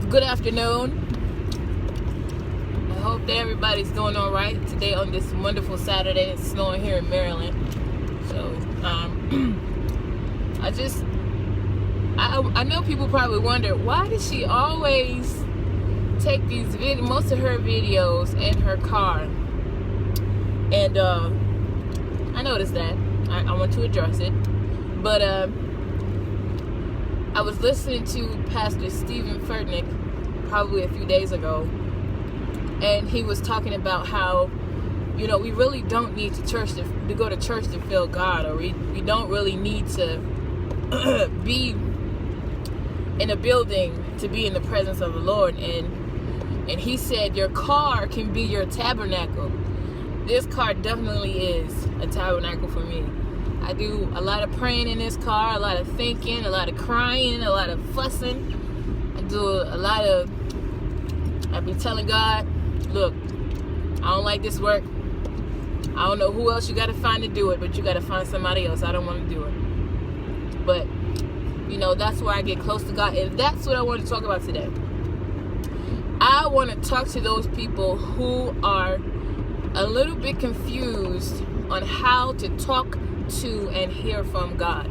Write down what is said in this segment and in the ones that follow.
Good afternoon. I hope that everybody's doing all right today on this wonderful Saturday. It's snowing here in Maryland. So, I know people probably wonder, why does she always take these most of her videos in her car? And I noticed that. I want to address it. But I was listening to Pastor Stephen Furtick probably a few days ago, and he was talking about how, we really don't need to go to church to feel God, or we don't really need to be in a building to be in the presence of the Lord. And he said your car can be your tabernacle. This car definitely is a tabernacle for me. I do a lot of praying in this car, a lot of thinking, a lot of crying, a lot of fussing. I be telling God, look, I don't like this work. I don't know who else you got to find to do it, but you got to find somebody else. I don't want to do it. But, that's where I get close to God. And that's what I want to talk about today. I want to talk to those people who are a little bit confused on how to talk to and hear from God.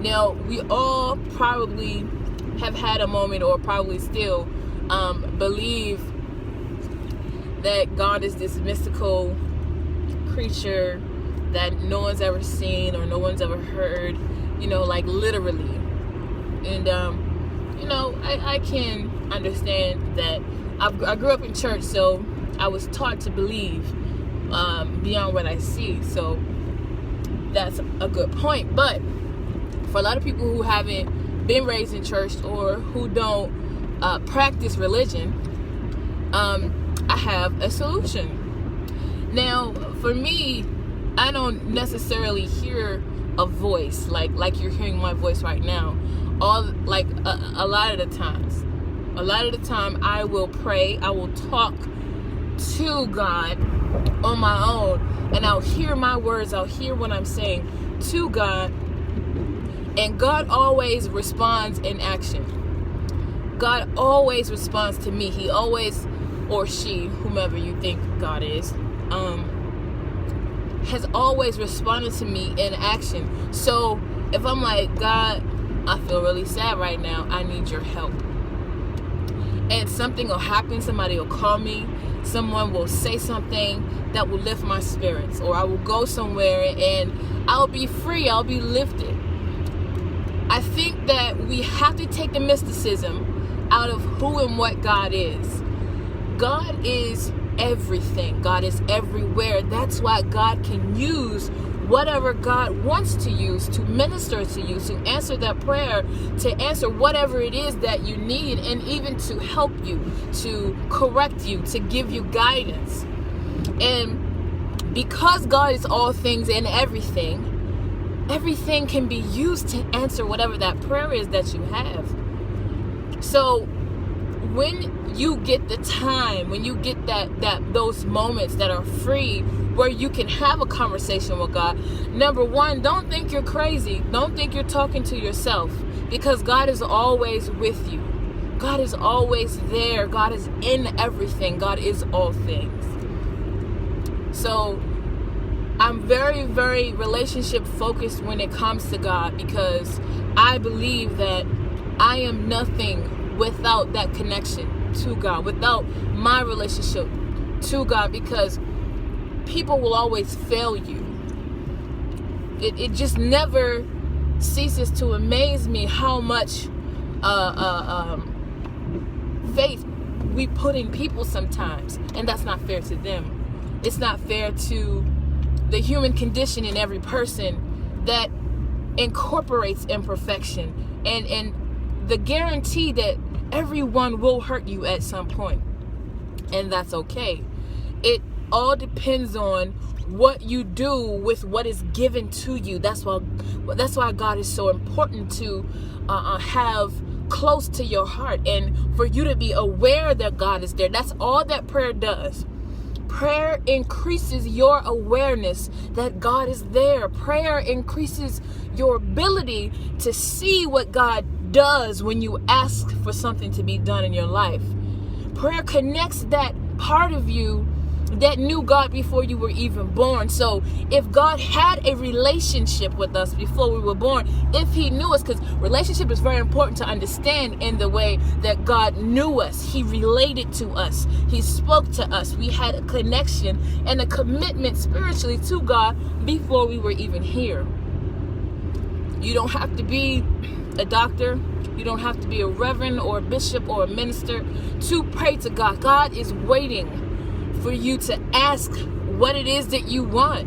Now, we all probably have had a moment, or probably still believe that God is this mystical creature that no one's ever seen or no one's ever heard, like literally. And I can understand that. I grew up in church, so I was taught to believe beyond what I see. So that's a good point. But for a lot of people who haven't been raised in church or who don't practice religion, I have a solution. Now, for me, I don't necessarily hear a voice like you're hearing my voice right now. A lot of the time I will pray, I will talk to God on my own, and I'll hear my words, I'll hear what I'm saying to God, and God always responds in action. God always responds to me. He always, or she, whomever you think God is, has always responded to me in action. So if I'm like, God, I feel really sad right now, I need your help, and something will happen, somebody will call me, someone will say something that will lift my spirits, or I will go somewhere and I'll be free, I'll be lifted. I think that we have to take the mysticism out of who and what God is. God is everything. God is everywhere. That's why God can use whatever God wants to use to minister to you, to answer that prayer, to answer whatever it is that you need, and even to help you, to correct you, to give you guidance. And because God is all things and everything can be used to answer whatever that prayer is that you have. So when you get the time, when you get those moments that are free where you can have a conversation with God, number one, don't think you're crazy. Don't think you're talking to yourself, because God is always with you. God is always there. God is in everything. God is all things. So I'm very, very relationship focused when it comes to God, because I believe that I am nothing without that connection to God, without my relationship to God, because people will always fail you. It just never ceases to amaze me how much faith we put in people sometimes, and that's not fair to them. It's not fair to the human condition in every person that incorporates imperfection and the guarantee that everyone will hurt you at some point, and that's okay. It all depends on what you do with what is given to you. That's why God is so important to have close to your heart, and for you to be aware that God is there. That's all that prayer does. Prayer increases your awareness that God is there. Prayer increases your ability to see what God does when you ask for something to be done in your life. Prayer connects that part of you that knew God before you were even born. So if God had a relationship with us before we were born, if he knew us, because relationship is very important to understand in the way that God knew us. He related to us. He spoke to us. We had a connection and a commitment spiritually to God before we were even here. You don't have to be a doctor. You don't have to be a reverend or a bishop or a minister to pray to God. God is waiting for you to ask what it is that you want.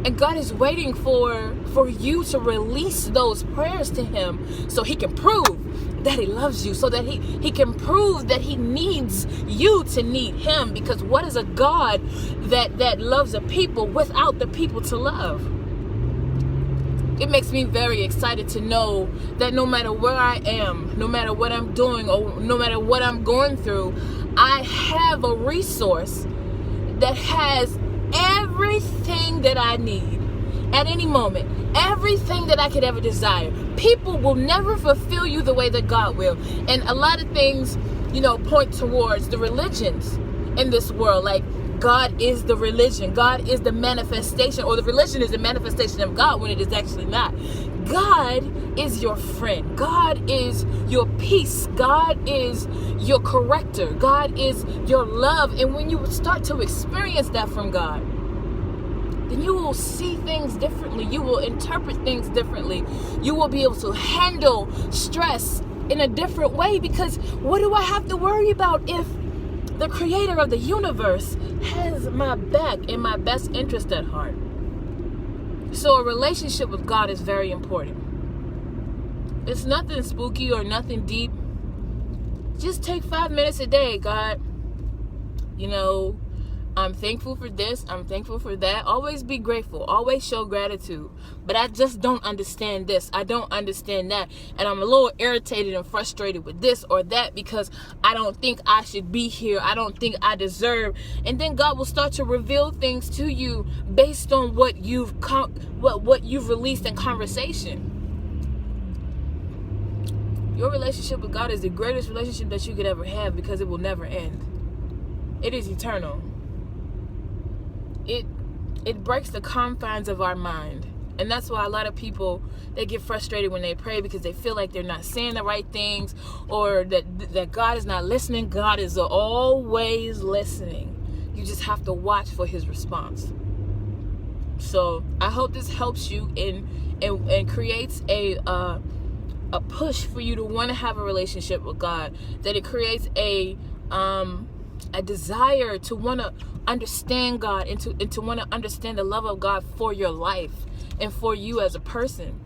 And God is waiting for you to release those prayers to him so he can prove that he loves you, so that he can prove that he needs you to need him. Because what is a God that loves a people without the people to love? It makes me very excited to know that no matter where I am, no matter what I'm doing, or no matter what I'm going through, I have a resource that has everything that I need at any moment, everything that I could ever desire. People will never fulfill you the way that God will. And a lot of things, point towards the religions in this world. Like, God is the religion. God is the manifestation, or the religion is the manifestation of God when it is actually not. God is your friend. God is your peace. God is your corrector. God is your love. And when you start to experience that from God, then you will see things differently. You will interpret things differently. You will be able to handle stress in a different way, because what do I have to worry about if the creator of the universe has my back and my best interest at heart? So a relationship with God is very important. It's nothing spooky or nothing deep. Just take 5 minutes a day. God, I'm thankful for this. I'm thankful for that. Always be grateful. Always show gratitude. But I just don't understand this. I don't understand that. And I'm a little irritated and frustrated with this or that because I don't think I should be here. I don't think I deserve. And then God will start to reveal things to you based on what you've released in conversation. Your relationship with God is the greatest relationship that you could ever have, because it will never end. It is eternal. It breaks the confines of our mind. And that's why a lot of people, they get frustrated when they pray, because they feel like they're not saying the right things, or that God is not listening. God is always listening. You just have to watch for his response. So I hope this helps you and creates a push for you to want to have a relationship with God. That it creates a desire to want to understand God and to want to understand the love of God for your life and for you as a person.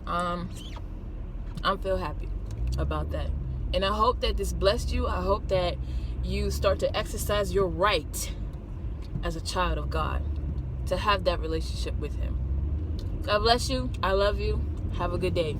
I feel happy about that. And I hope that this blessed you. I hope that you start to exercise your right as a child of God to have that relationship with him. God bless you. I love you. Have a good day.